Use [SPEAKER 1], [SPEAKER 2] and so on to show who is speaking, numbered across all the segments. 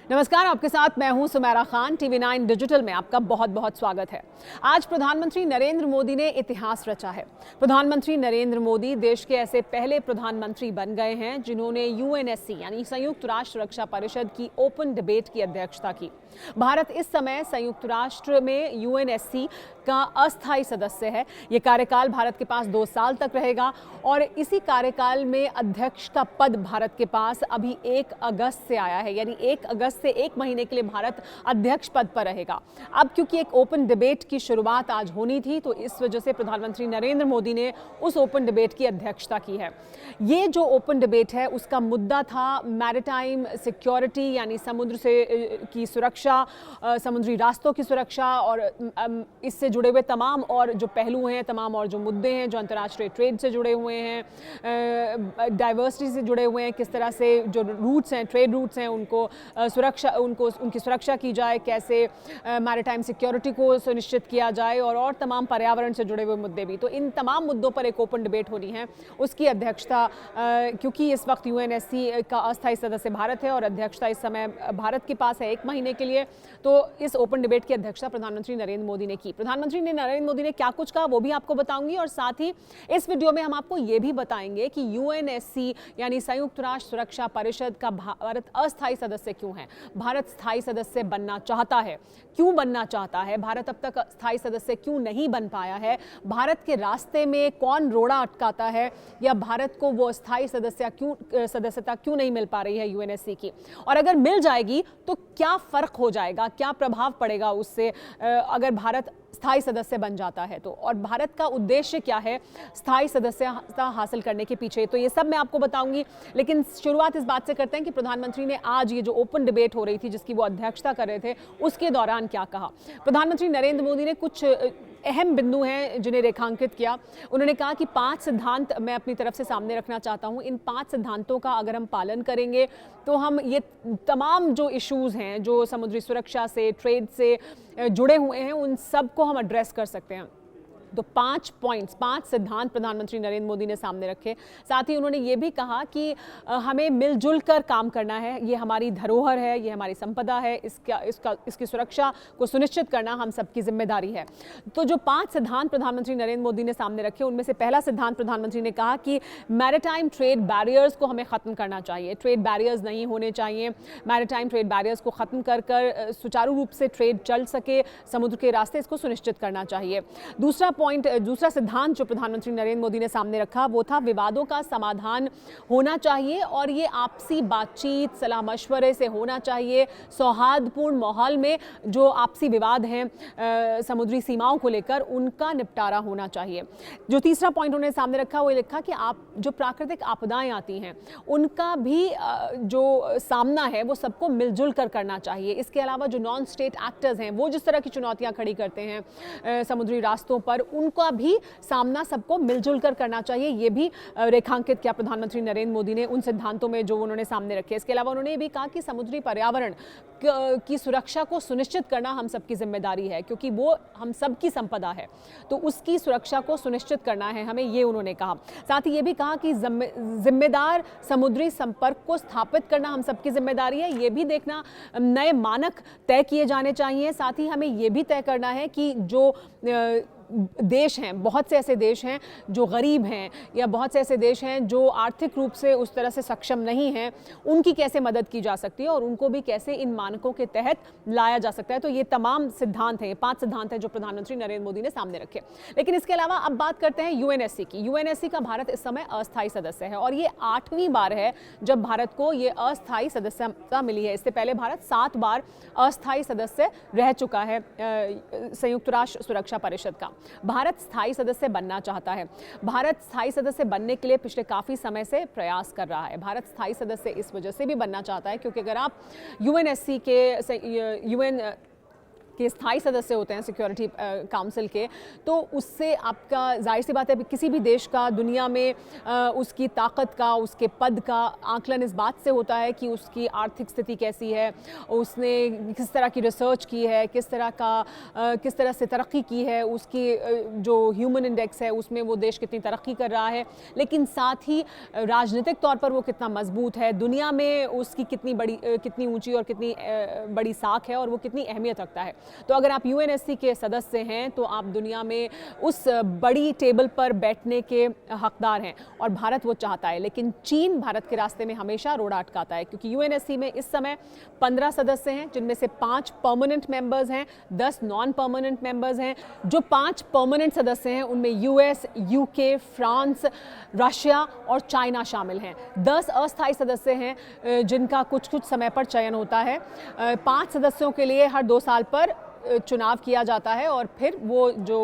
[SPEAKER 1] नमस्कार, आपके साथ मैं हूं सुमेरा खान। TV9 डिजिटल में आपका बहुत बहुत स्वागत है। आज प्रधानमंत्री नरेंद्र मोदी ने इतिहास रचा है। प्रधानमंत्री नरेंद्र मोदी देश के ऐसे पहले प्रधानमंत्री बन गए हैं जिन्होंने UNSC यानी संयुक्त राष्ट्र सुरक्षा परिषद की ओपन डिबेट की अध्यक्षता की। भारत इस समय संयुक्त राष्ट्र में UNSC का अस्थायी सदस्य है। ये कार्यकाल भारत के पास 2 साल तक रहेगा और इसी कार्यकाल में अध्यक्ष का पद भारत के पास अभी 1 अगस्त से आया है, यानी 1 अगस्त से 1 महीने के लिए भारत अध्यक्ष पद पर रहेगा। अब क्योंकि एक ओपन डिबेट की शुरुआत आज होनी थी, तो इस वजह से प्रधानमंत्री नरेंद्र मोदी ने उस ओपन डिबेट की अध्यक्षता की है। ये जो ओपन डिबेट है उसका मुद्दा था मैरिटाइम सिक्योरिटी, यानी समुद्र से की सुरक्षा, समुद्री रास्तों की सुरक्षा और इससे जुड़े हुए तमाम और जो पहलू हैं, तमाम और जो मुद्दे हैं जो अंतर्राष्ट्रीय ट्रेड से जुड़े हुए हैं, डाइवर्सिटी से जुड़े हुए हैं, किस तरह से जो रूट्स हैं, ट्रेड रूट्स हैं, उनकी सुरक्षा की जाए, कैसे मैरिटाइम सिक्योरिटी को सुनिश्चित किया जाए और तमाम पर्यावरण से जुड़े हुए मुद्दे भी। तो इन तमाम मुद्दों पर एक ओपन डिबेट होनी है। उसकी अध्यक्षता क्योंकि इस वक्त UNSC का अस्थायी सदस्य भारत है और अध्यक्षता इस समय भारत के पास है 1 महीने के लिए, तो इस ओपन डिबेट की अध्यक्षता प्रधानमंत्री नरेंद्र मोदी ने की। प्रधानमंत्री नरेंद्र मोदी ने क्या कुछ कहा वो भी आपको बताऊंगी और साथ ही इस वीडियो में हम आपको ये भी बताएंगे कि UNSC यानी संयुक्त राष्ट्र सुरक्षा परिषद का भारत अस्थायी सदस्य क्यों है, भारत स्थायी सदस्य बनना चाहता है, क्यों बनना चाहता है, भारत अब तक स्थायी सदस्य क्यों नहीं बन पाया है, भारत के रास्ते में कौन रोड़ा अटकाता है, या भारत को वो स्थायी सदस्यता क्यों नहीं मिल पा रही है UNSC की, और अगर मिल जाएगी तो क्या फर्क हो जाएगा, क्या प्रभाव पड़ेगा उससे अगर भारत स्थायी सदस्य बन जाता है तो, और भारत का उद्देश्य क्या है स्थायी सदस्यता हासिल करने के पीछे, तो ये सब मैं आपको बताऊंगी। लेकिन शुरुआत इस बात से करते हैं कि प्रधानमंत्री ने आज ये जो ओपन डिबेट हो रही थी जिसकी वो अध्यक्षता कर रहे थे, उसके दौरान क्या कहा। प्रधानमंत्री नरेंद्र मोदी ने कुछ अहम बिंदु हैं जिन्हें रेखांकित किया। उन्होंने कहा कि 5 सिद्धांत मैं अपनी तरफ से सामने रखना चाहता हूं। इन 5 सिद्धांतों का अगर हम पालन करेंगे तो हम ये तमाम जो इश्यूज हैं जो समुद्री सुरक्षा से, ट्रेड से जुड़े हुए हैं, उन सब को हम एड्रेस कर सकते हैं। तो 5 पॉइंट्स, 5 सिद्धांत प्रधानमंत्री नरेंद्र मोदी ने सामने रखे। साथ ही उन्होंने ये भी कहा कि हमें मिलजुल कर काम करना है, ये हमारी धरोहर है, ये हमारी संपदा है, इसकी सुरक्षा को सुनिश्चित करना हम सबकी जिम्मेदारी है। तो जो 5 सिद्धांत प्रधानमंत्री नरेंद्र मोदी ने सामने रखे, उनमें से पहला सिद्धांत प्रधानमंत्री ने कहा कि मैरिटाइम ट्रेड बैरियर्स को हमें ख़त्म करना चाहिए। ट्रेड बैरियर्स नहीं होने चाहिए, मैरिटाइम ट्रेड बैरियर्स को ख़त्म कर सुचारू रूप से ट्रेड चल सके, समुद्र के रास्ते, इसको सुनिश्चित करना चाहिए। दूसरा सिद्धांत जो प्रधानमंत्री नरेंद्र मोदी ने सामने रखा वो था विवादों का समाधान होना चाहिए और ये आपसी बातचीत, सलाह मशवरे से होना चाहिए। सौहार्दपूर्ण माहौल में जो आपसी विवाद हैं समुद्री सीमाओं को लेकर, उनका निपटारा होना चाहिए। जो तीसरा पॉइंट उन्होंने सामने रखा वो लिखा कि आप जो प्राकृतिक आपदाएं आती हैं उनका भी जो सामना है वो सबको मिलजुल कर करना चाहिए। इसके अलावा जो नॉन स्टेट एक्टर्स हैं वो जिस तरह की चुनौतियां खड़ी करते हैं समुद्री रास्तों पर, उनका भी सामना सबको मिलजुल कर करना चाहिए। ये भी रेखांकित किया प्रधानमंत्री नरेंद्र मोदी ने उन सिद्धांतों में जो उन्होंने सामने रखे। इसके अलावा उन्होंने ये भी कहा कि समुद्री पर्यावरण की सुरक्षा को सुनिश्चित करना हम सबकी जिम्मेदारी है, क्योंकि वो हम सबकी संपदा है, तो उसकी सुरक्षा को सुनिश्चित करना है हमें, ये उन्होंने कहा। साथ ही ये भी कहा कि जिम्मेदार समुद्री संपर्क को स्थापित करना हम सबकी जिम्मेदारी है। ये भी देखना, नए मानक तय किए जाने चाहिए। साथ ही हमें ये भी तय करना है कि जो देश हैं, बहुत से ऐसे देश हैं जो गरीब हैं, या बहुत से ऐसे देश हैं जो आर्थिक रूप से उस तरह से सक्षम नहीं हैं, उनकी कैसे मदद की जा सकती है और उनको भी कैसे इन मानकों के तहत लाया जा सकता है। तो ये तमाम सिद्धांत हैं, 5 सिद्धांत हैं जो प्रधानमंत्री नरेंद्र मोदी ने सामने रखे। लेकिन इसके अलावा अब बात करते हैं UNSC की। UNSC का भारत इस समय अस्थायी सदस्य है और ये 8वीं बार है जब भारत को ये अस्थायी सदस्यता मिली है। इससे पहले भारत 7 बार अस्थायी सदस्य रह चुका है संयुक्त राष्ट्र सुरक्षा परिषद का। भारत स्थायी सदस्य बनना चाहता है। भारत स्थायी सदस्य बनने के लिए पिछले काफी समय से प्रयास कर रहा है। भारत स्थायी सदस्य इस वजह से भी बनना चाहता है क्योंकि अगर आप UNSC के के स्थायी सदस्य होते हैं सिक्योरिटी काउंसिल के, तो उससे आपका जाहिर सी बात है किसी भी देश का दुनिया में उसकी ताकत का, उसके पद का आकलन इस बात से होता है कि उसकी आर्थिक स्थिति कैसी है, उसने किस तरह की रिसर्च की है, किस तरह से तरक्की की है, उसकी जो ह्यूमन इंडेक्स है उसमें वो देश कितनी तरक्की कर रहा है, लेकिन साथ ही राजनीतिक तौर पर वो कितना मजबूत है, दुनिया में उसकी कितनी ऊंची और कितनी बड़ी साख है और वो कितनी अहमियत रखता है। तो अगर आप यूएनएससी के सदस्य हैं तो आप दुनिया में उस बड़ी टेबल पर बैठने के हकदार हैं और भारत वो चाहता है। लेकिन चीन भारत के रास्ते में हमेशा रोड़ा अटकाता है, क्योंकि यूएनएससी में इस समय 15 सदस्य हैं, जिनमें से 5 परमानेंट मेंबर्स हैं, 10 नॉन परमानेंट मेंबर्स हैं। जो 5 परमानेंट सदस्य हैं उनमें यूएस, यूके, फ्रांस, रशिया और चाइना शामिल हैं। 10 अस्थायी सदस्य हैं जिनका कुछ समय पर चयन होता है। 5 सदस्यों के लिए हर 2 साल पर चुनाव किया जाता है और फिर वो जो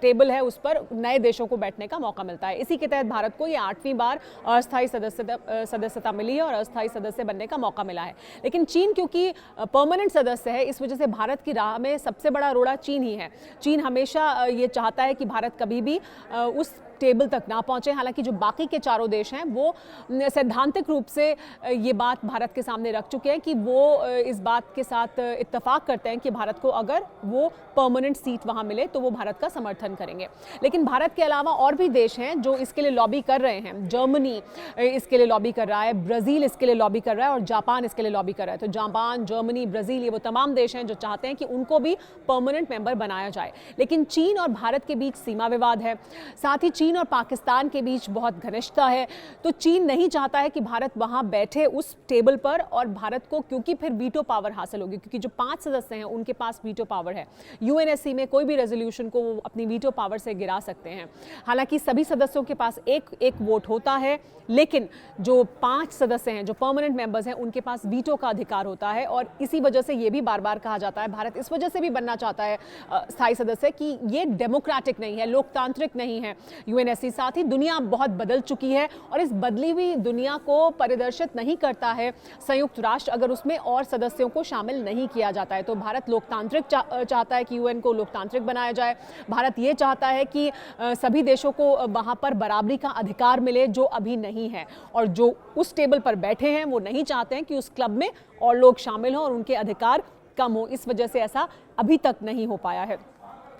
[SPEAKER 1] टेबल है उस पर नए देशों को बैठने का मौका मिलता है। इसी के तहत भारत को ये 8वीं बार अस्थायी सदस्यता मिली है और अस्थायी सदस्य बनने का मौका मिला है। लेकिन चीन क्योंकि परमानेंट सदस्य है, इस वजह से भारत की राह में सबसे बड़ा रोड़ा चीन ही है। चीन हमेशा ये चाहता है कि भारत कभी भी उस टेबल तक ना पहुंचे। हालांकि जो बाकी के चारों देश हैं वो सैद्धांतिक रूप से ये बात भारत के सामने रख चुके हैं कि वो इस बात के साथ इत्तेफाक करते हैं कि भारत को अगर वो परमानेंट सीट वहां मिले तो वो भारत का समर्थन करेंगे। लेकिन भारत के अलावा और भी देश हैं जो इसके लिए लॉबी कर रहे हैं। जर्मनी इसके लिए लॉबी कर रहा है, ब्राज़ील इसके लिए लॉबी कर रहा है और जापान इसके लिए लॉबी कर रहा है। तो जापान, जर्मनी, ब्राज़ील, ये वो तमाम देश हैं जो चाहते हैं कि उनको भी परमानेंट मेंबर बनाया जाए। लेकिन चीन और भारत के बीच सीमा विवाद है, साथ ही चीन और पाकिस्तान के बीच बहुत घनिष्ठता है। तो चीन नहीं चाहता है कि भारत वहां बैठे उस टेबल पर, और भारत को क्योंकि फिर वीटो पावर हासिल होगी, क्योंकि जो 5 सदस्य हैं उनके पास वीटो पावर है। यूएनएससी में कोई भी रेजोल्यूशन को वो अपनी वीटो पावर से गिरा सकते हैं। हालांकि सभी सदस्यों के पास एक वोट होता है, लेकिन जो 5 सदस्य हैं, जो परमानेंट मेंबर्स हैं, उनके पास वीटो का अधिकार होता है। और इसी वजह से ये भी बार बार कहा जाता है, भारत इस वजह से भी बनना चाहता है स्थायी सदस्य कि ये डेमोक्रेटिक नहीं है, लोकतांत्रिक नहीं है यूएनएससी। साथ ही दुनिया बहुत बदल चुकी है और इस बदली हुई दुनिया को परिदर्शित नहीं करता है संयुक्त राष्ट्र अगर उसमें और सदस्यों को शामिल नहीं किया जाता है। तो भारत लोकतांत्रिक चाहता है कि यूएन को लोकतांत्रिक बनाया जाए। भारत ये चाहता है कि सभी देशों को वहां पर बराबरी का अधिकार मिले, जो अभी नहीं है। और जो उस टेबल पर बैठे हैं वो नहीं चाहते हैं कि उस क्लब में और लोग शामिल हों और उनके अधिकार कम हो। इस वजह से ऐसा अभी तक नहीं हो पाया है।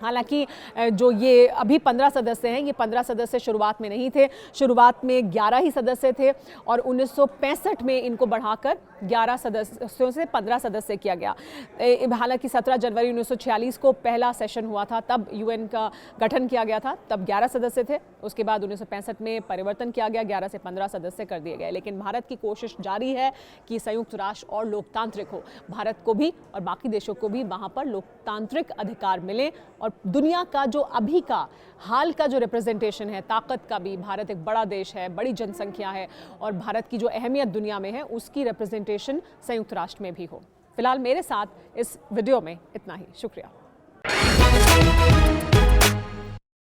[SPEAKER 1] हालांकि जो ये अभी 15 सदस्य हैं, ये 15 सदस्य शुरुआत में नहीं थे। शुरुआत में 11 ही सदस्य थे और 1965 में इनको बढ़ाकर 11 सदस्यों से 15 सदस्य किया गया। हालांकि 17 जनवरी 1946 को पहला सेशन हुआ था, तब यूएन का गठन किया गया था, तब 11 सदस्य थे। उसके बाद 1965 में परिवर्तन किया गया, 11 से 15 सदस्य कर दिए गए। लेकिन भारत की कोशिश जारी है कि संयुक्त राष्ट्र और लोकतांत्रिक हो, भारत को भी और बाकी देशों को भी वहाँ पर लोकतांत्रिक अधिकार मिले। और दुनिया का जो अभी का हाल का जो रिप्रेजेंटेशन है, ताकत का भी, भारत एक बड़ा देश है, बड़ी जनसंख्या है और भारत की जो अहमियत दुनिया में है उसकी रिप्रेजेंटेशन संयुक्त राष्ट्र में भी हो। फिलहाल मेरे साथ इस वीडियो में इतना ही। शुक्रिया।